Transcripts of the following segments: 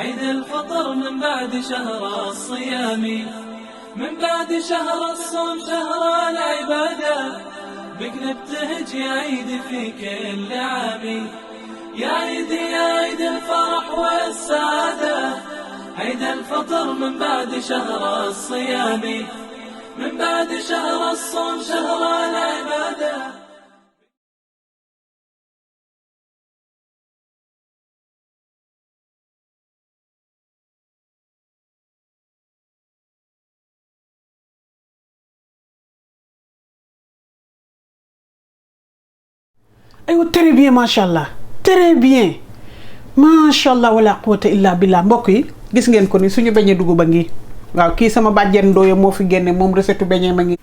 عيد الفطر من بعد شهر الصيام، من بعد شهر الصوم شهر العبادة، بك نبتهج يا عيد في كل عام، يا عيد يا عيد الفرح والسعادة. عيد الفطر من بعد شهر الصيام، من بعد شهر الصوم شهر العبادة. aywa très bien macha allah très bien macha allah wala quwwata illa billah. mbokk yi gis ngeen ko ni suñu beñe dugub ba ngi waaw kii sama bàjjen ndooya moo fi génne moom recette beñe ma ngi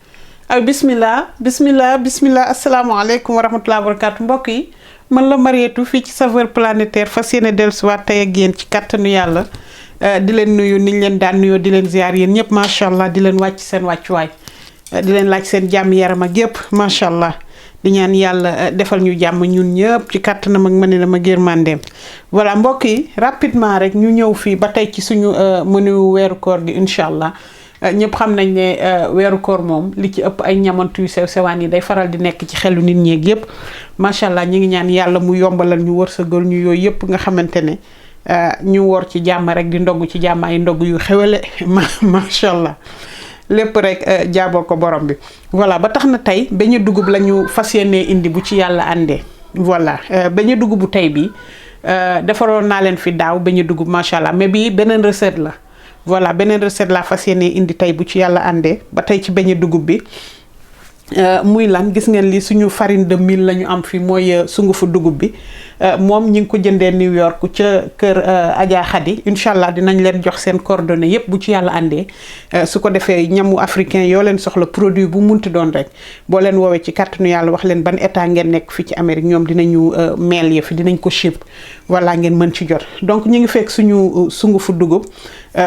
ay bismillah bismillah bismillah. asalaamaaleykum wa rahmatulah wa barakatu. mbokk yi man la Marietou fii ci Saveurs Planétaires fas yéene dellusiwaat tey ak yéen ci kattanu yàlla di leen nuyu niñ leen daan nuyoo di leen ziar yéen ñëpp macha allah di leen wàcc seen wàccuwaay di leen laaj seen jàmm yaram ak yëpp macha allah. di ñaan yàlla defal ñu jàmm ñun ñëpp ci kàttanam ak mëninam ak yërmandeem. voilà mbokk yi rapidement rek ñu ñëw fii ba tey ci suñu menu weeru koor gi incha allah ñëpp xam nañ ne weeru koor moom li ci ëpp ay ñamantu yu sew sewaan yi day faral di nekk ci xelu nit ñeeg yëpp macha allah ñu ngi ñaan yàlla mu yombalal ñu wërsëgal ñu yooyu yëpp nga xamante ne ñu woor ci jàmm rek di ndogg ci jàmm ay ndogg yu xewale macha allah. lépp rek jaabal ko borom bi. voilà ba tax na tey beñe dugub la ñu fas yéenee indi bu ci yàlla àndee. voilà beñe dugub bu tey bi defaroon naa leen fi daaw beñe dugub macha allah mais bii beneen recette la. voilà beneen recette la fas yéenee indi tey bu ci yàlla àndee ba tey ci beñe dugub bi muy lan gis ngeen li suñu farine de mil la ñu am fi mooy sungufu dugub bi moom ñi ngi ko jëndee New York ca kër Adja Khady incha allah dinañ leen jox seen coordonnées yépp bu ci yàlla àndee su ko defee ñamu africain yoo leen soxla produit bu munti doon rek boo leen woowee ci kàttanu yàlla wax leen ban état ngeen nekk fii ci Amérique ñoom dinañu mail ya fi dinañ ko ship voilà ngeen mën ci jot. donc ñi ngi fekk suñu sungufu dugub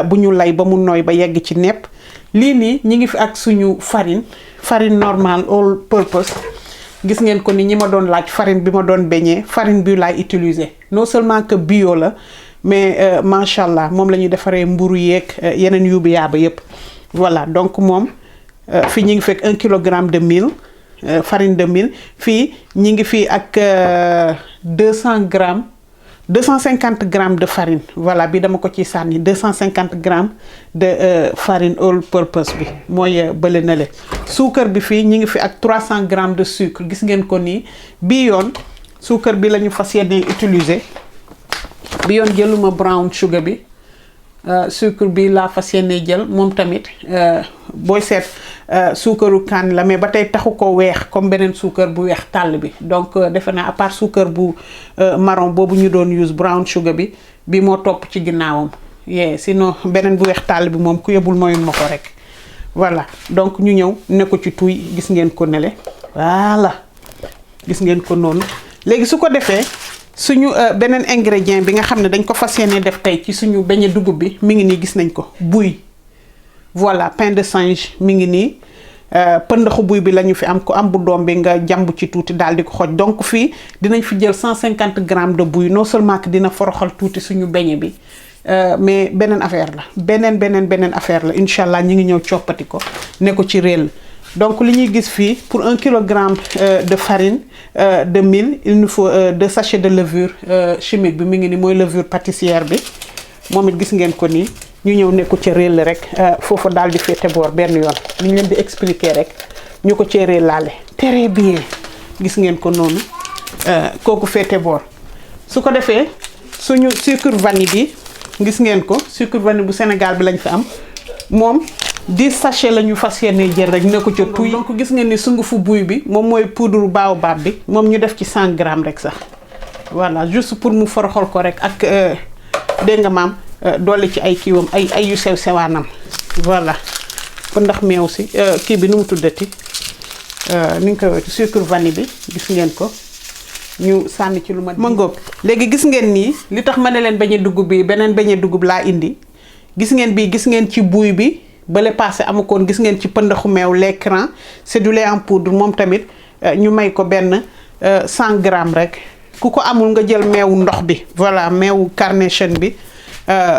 bu ñu lay ba mu nooy ba yegg ci nepp lii nii ñi ngi fi ak suñu farine normale all purpose. gis ngeen ko ni ñi ma doon laaj farine bi ma doon beñee farine bi laay utiliser non seulement que bio la mais macha allah moom la ñuy defaree mburu yeeg yeneen yuubu yaaba yépp. voilà donc moom fii ñi ngi fekk 1 kilogramme de mil farine de mil fii ñi ngi fii ak 200 grammes 250 grammes de farine. voilà bi dama ko ci sànni 250 grammes de farine all purpose bi mooy bële na le. suukar bi fii ñi ngi fi ak 300 grammes de sucre gis ngeen ko nii bii yoon suukar bi la ñu fas yéene utiliser bi yoon jëluma brown sugar bi sucre bi laa fas yéene jël moom tamit booy seet suukaru kaan la mais ba tey taxu ko weex comme beneen suukar bu weex tàll bi donc defe naa à part suukar bu marron boobu ñu doon use brown sugar bi moo topp ci ginnaawam sinon beneen bu weex tàll bi moom ku yebul moyun ma ko rek. voilà donc ñu ñëw ne ko ci tuy gis ngeen ko nele voilà gis ngeen ko noonu léegi su ko defee suñu beneen ingrédient bi nga xam ne dañ ko fas yéene def tey ci suñu beñe dugub bi mi ngi nii gis nañ ko buy. voilà pain de singe mi ngi nii pëndaxu buy bi la ñu fi am ko am bu doom bi nga jàmb ci tuuti daal di ko xoj donc fii dinañ fi jël 150 grammes de buy non seulement que dina foroxal tuuti suñu beñe bi mais beneen affaire la beneen affaire la incha allah ñu ngi ñëw coppati ko ne ko ci réel. donc li ñuy gis fii pour 1 kilogramme de farine de mil il nous faut 2 sachets de levure chimique bi mi ngi ni mooy levure pâtissière bi moom it gis ngeen ko nii ñu ñëw ne ko ca réel rek foofu daal di féete boor benn yoon li ñu leen di expliquer rek ñu ko cee réel laale très bien gis ngeen ko noonu kooku féete boor. su ko defee suñu sucre vanille bi gis ngeen ko sucre vanille bu Sénégal bi lañ fi am moom 10 sachets la ñu fas yéene jël rek ne ko ca tuy. donc gis ngeen ni sungufu buy bi moom mooy poudre baobab bi moom ñu def ci 100 grammes rek sax voilà juste pour mu foroxal ko rek ak dégg nga maam doole ci ay kiiwam ay yu sew sewaanam. voilà ko ndax meew si kii bi nu mu tuddati ni nga koy waxee sucre vanille bi gis ngeen ko ñu sànni ci lu ma ngóob. léegi gis ngeen nii li tax ma ne leen beñe dugub bi beneen beñe dugub laa indi gis ngeen bii gis ngeen ci buy bi bale passé amukoon gis ngeen ci pëndaxu meew l'écran c'est du lait en poudre moom tamit ñu may ko benn 100 grammes rek ku ko amul nga jël meewu ndox bi voilà meewu carnation bi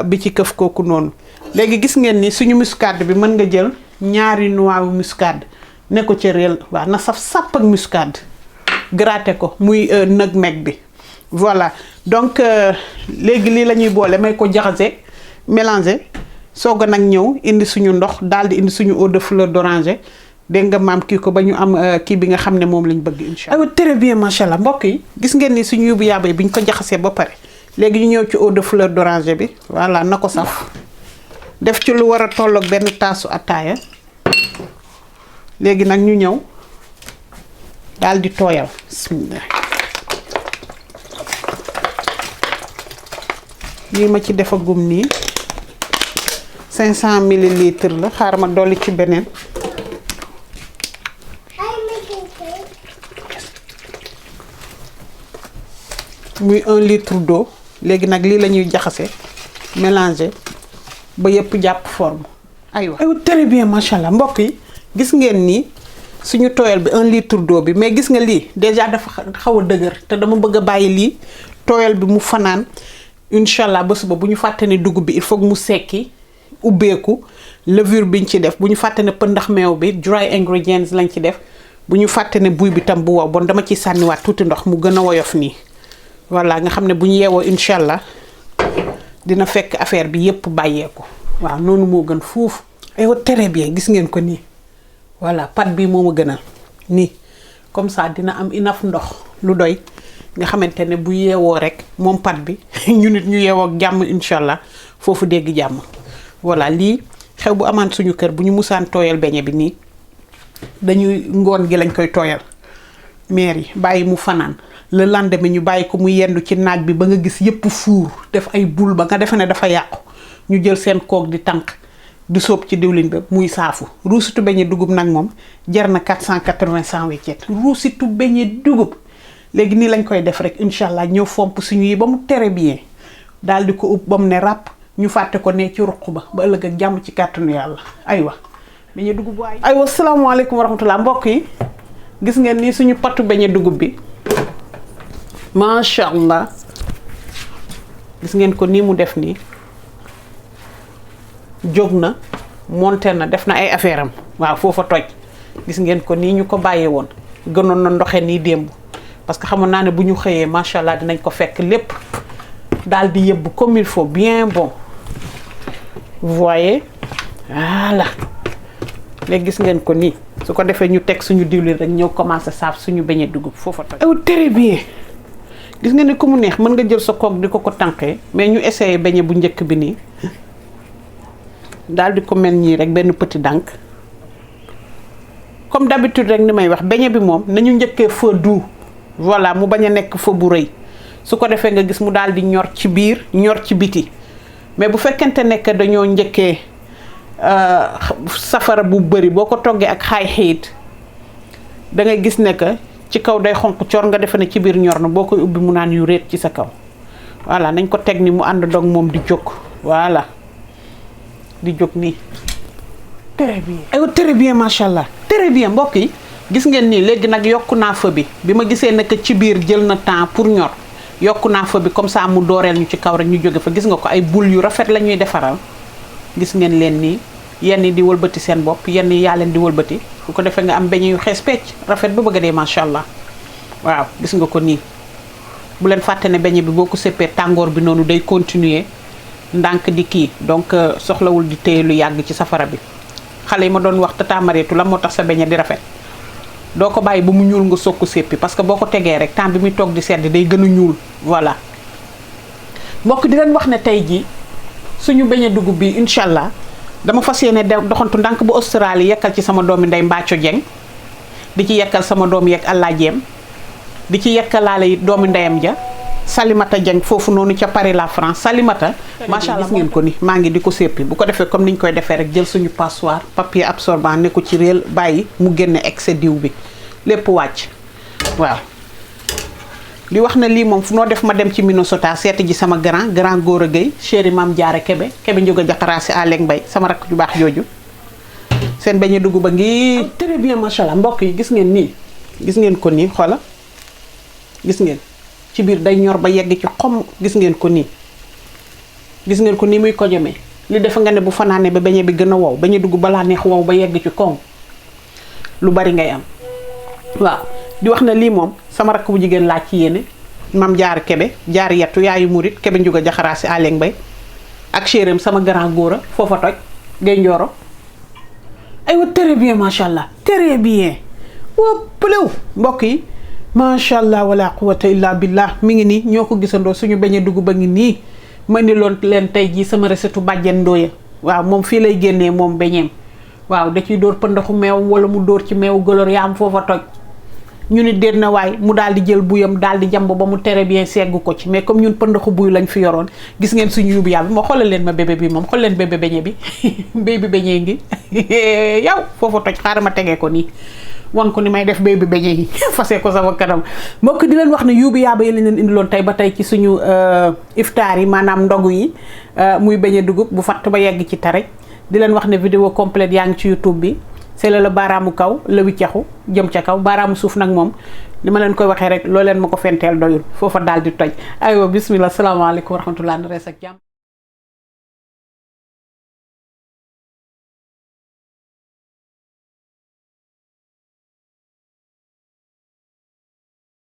bi ci këf kooku noonu. léegi gis ngeen ni suñu muscade bi mën nga jël ñaari noix muscade ne ko ci réel waaw na saf sàpp ak muscade gratter ko muy nutmeg bi voilà donc léegi lii la ñuy boole may ko jaxase mélanger soog a nag ñëw indi suñu ndox daal di indi suñu eau de fleur d'oranger dégg nga maam kii ko ba ñu am kii bi nga xam ne moom lañ bëgg incha allah. très bien macha allah mbokk yi gis ngeen ni suñu yóbbu yaaba yi bi ñu ko jaxasee ba pare léegi ñu ñëw ci eau de fleur d'oranger bi voilà na ko saf def ci lu war a tolloog benn taasu ataaya léegi nag ñu ñëw daal di tooyal bismillah lii ma ci defagum nii 500 millilitres la xaaral ma dolli ci beneen muy 1 litre d'eau léegi nag lii la ñuy jaxase mélanger ba yëpp jàpp forme aywa très bien macha allah mbokk yi gis ngeen ni suñu tooyal bi 1 litre d'eau bi mais gis nga lii déjà dafa xaw a dëgër te dama bëgg a bàyyi lii tooyal bi mu fanaan incha allah ba suba bu ñu fàtte ne dugub bi il faut mu sekki ubbeeku levure biñ ci def bu ñu fàtte ne pëndax meew bi dry ingredients lañ ci def bu ñu fàtte ne buy bi tam bu wow bon dama ciy sànniwaat tuuti ndox mu gën a woyof nii voilà nga xam ne bu ñu yeewoo incha allah dina fekk affaire bi yépp bàyyeeku waaw noonu moo gën fuuf aywa très bien gis ngeen ko nii voilà pat bi moo ma gënal nii comme ça dina am enough ndox lu doy nga xamante ne bu yeewoo rek moom pat bi ñu nit ñu yeewoo ak jàmm incha allah foofu dégg jàmm voilà lii xew bu amaan suñu kër bu ñu musaan tooyal beñe bi nii dañuy ngoon gi lañ koy tooyal meer yi bàyyi mu fanaan le lendemain ñu bàyyi ko mu yendu ci naaj bi ba nga gis yépp fuur def ay bul ba nga defe ne dafa yàqu ñu jël seen kook di tànk di sóob ci diwlin ba muy saafu ruusitu beñe dugub nag moom jar na 480 sans weccet ruusitu beñe dugub léegi nii lañ koy def rek incha allah ñëw fomp suñu yi ba mu tere bien daal di ko ub ba mu ne ràpp ñu fàtte ko ne ci ruq ba ëllëg ak jàmm ci kàttanu yàlla aywa beñe dugub waay aywa salaamaaleykum wa rahmatullah mbokk yi gis ngeen nii suñu patu beñe dugub bi macha allah gis ngeen ko nii mu def nii jóg na monté na def na ay affaire am waaw foofa toj gis ngeen ko nii ñu ko bàyyee woon gënoon na ndoxe nii démb parce que xamoon naa ne bu ñu xëyee macha allah dinañ ko fekk lépp daal di yëbb comme il faut bien bon vous voyez voilà léegi gis ngeen ko nii su ko defee ñu teg suñu diwlin rek ñëw commencé saaf suñu beñe dugub foofa toj. aw très bien gis nga ne ku mu neex mën nga jël sa kook di ko tànqee mais ñu essayé beñe bu njëkk bi nii daal di ko mel ñii rek benn petit dànk comme d'habitude rek ni may wax beñe bi moom nañu njëkkee feu doux voilà mu bañ a nekk feu bu rëy su ko defee nga gis mu daal di ñor ci biir ñor ci biti mais bu fekkente nekk dañoo njëkkee safara bu bëri boo ko toggee ak high heat da ngay gis ne que ci kaw day xonq coor nga defe ne ci biir ñor na boo koy ubbi mu naan yu réet ci sa kaw voilà nañ ko teg ni mu ànd dog moom di jóg voilà di jóg nii très bien aywa très bien macha allah très bien mbokk yi gis ngeen nii léegi nag yokku naa feu bi ma gisee ne que ci biir jël na temps pour ñor yokku naa feu bi comme ça mu dooreel ñu ci kaw rek ñu jóge fa gis nga ko ay boule yu rafet la ñuy defaral gis ngeen leen nii yenn di wëlbati seen bopp yenn yaa leen di wëlbati su ko defee nga am beñe yu xees pecc rafet ba bëgg a dee macha allah waaw gis nga ko nii bu leen fàtte ne beñe bi boo ko séppee tàngoor bi noonu day continuer ndànk di kii donc soxlawul di téye lu yàgg ci safara bi xale yi ma doon wax tata Mariétu la moo tax sa beñe di rafet doo ko bàyyi ba mu ñuul nga soog ko séppi parce que boo ko tegee rek temps bi muy toog di sedd day gën a ñuul voilà mbokk di leen wax ne tey jii suñu beñe dugub bi incha allah dama fas yéene doxantu ndànk bu Australie yekkal ci sama doomi ndey Mbacco Dieng di ci yekkal sama doom yeeg àllaajeem di ci yekkalaale it doomi ndeyam ja Salimata Dieng foofu noonu ca Paris la France Salimata macha allah gis ngeen ko ni maa ngi di ko séppi bu ko defee comme niñ koy defee rek jël suñu passoire papier absorbant ne ko ci réel bàyyi mu génne excès diw bi lépp wàcc waaw li wax na lii moom fu noo def ma dem ci Minnesota seeti ji sama grand Gora Gueye chéri Mame Diarra Kébé njóga jaxaraasi Aleng Mbay sama rakk ju baax jooju seen beñe dugub ba ngi très bien macha allah mbokk yi gis ngeen nii gis ngeen ko nii xoola gis ngeen ci biir day ñor ba yegg ci xom gis ngeen ko nii gis ngeen ko ni muy kojomee li defa nga ne bu fanaane ba beñe bi gën a wow beñe dugg balaa neex wow ba yegg ci koŋ lu bari ngay am. waaw di wax na lii moom sama rakk bu jigéen laaj ci yéene mam jaar kebe jaar yettu yaayu murit kebe njuga jaxaraasi Aleng Mbay ak chérim sama grand góora foofa toj gay njooro aywa très bien macha allah très bien wóppalew mbokk yi macha allah wala quwata illa billah mi ngi nii ñoo ko gisandoo suñu beñe dugub ba ngi nii ma ni loon leen tey jii sama recette bàjjen ndooya waaw moom fii lay génnee moom beñeem waaw da ciy dóor pëndaxu meew wala mu dóor ci meew gëlor yaa am foofa toj ñu ni déet na waay mu daal di jël buyam daal di jamb ba mu très bien segg ko ci mais comme ñun pëndaxu buy lañ fi yoroon gis ngeen suñu yóbbu yàlla bi ma xoolal leen ma bébé bi moom xool leen bébé beñe bi bébé beñe ngi yow foofa toj xaaral ma tegee ko nii wan ko ni may def bébé beñe yi fase ko sama kanam mbokk di leen wax ne yuubu yaaba yi lañ leen indiloon tey ba tey ci suñu iftaar yi maanaam ndogu yi muy beñe dugub bu fatt ba yegg ci tare di leen wax ne vidéo complète yaa ngi ci YouTube bi c'est la baaraamu kaw la wiccaxu jëm ca kaw baaraamu suuf nag moom li ma leen koy waxee rek loo leen ma ko fenteel doyul foofa daal di toj aywa bismillah salaamaaleykum wa rahmatullah na rees ak jàmm